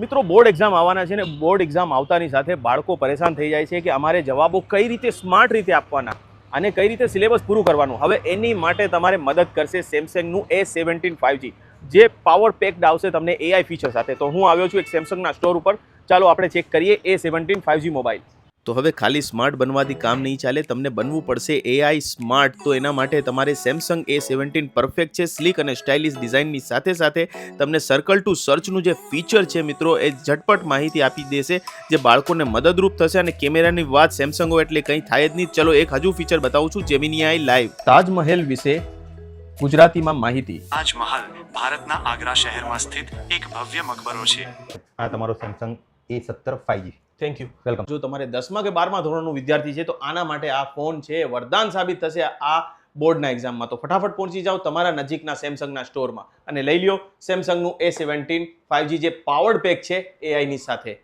મિત્રો board exam આવવાના છે ને બોર્ડ એક્ઝામ આવતાની સાથે બાળકો પરેશાન થઈ જાય છે કે અમારે જવાબો કઈ રીતે સ્માર્ટ રીતે આપવાના અને કઈ રીતે સિલેબસ પૂરું કરવાનું. હવે એની માટે તમારે મદદ કરશે સેમસંગનું A17 5G જે પાવર પેક્ડ આવશે તમને AI ફીચર સાથે. તો હું આવ્યો છું એક સેમસંગના સ્ટોર ઉપર. ચાલો આપણે ચેક કરીએ A17 5G મોબાઈલ. તો હવે ખાલી સ્માર્ટ બનવાથી કામ નહીં ચાલે, તમને બનવું પડશે AI સ્માર્ટ. તો એના માટે તમારે સેમસંગ A17 પરફેક્ટ છે. સ્લીક અને સ્ટાઇલિશ ડિઝાઇનની સાથે સાથે તમને સર્કલ ટુ સર્ચનું જે ફીચર છે મિત્રો એ ઝટપટ માહિતી આપી દેશે જે બાળકોને મદદરૂપ થશે. અને કેમેરાની વાત સેમસંગ હોય એટલે કંઈ થાય જ નહીં. ચલો એક હજુ ફીચર બતાવું છું, જેમિની આઈ લાઈવ. તાજમહેલ વિશે ગુજરાતીમાં માહિતી. તાજમહલ ભારતના આગ્રા શહેરમાં સ્થિત એક ભવ્ય મકબરો છે. આ તમારો Samsung A17 5G. Thank you. Welcome. જો તમારે 10મા કે 12મા ધોરણનું વિદ્યાર્થી છે તો આના માટે આ ફોન છે વરદાન સાબિત થશે આ બોર્ડના એક્ઝામમાં. તો ફટાફટ પહોંચી જાઓ તમારા નજીકના સેમસંગના સ્ટોરમાં અને લઈ લ્યો સેમસંગનું A17 5G જે પાવર્ડ પેક છે AI ની સાથે.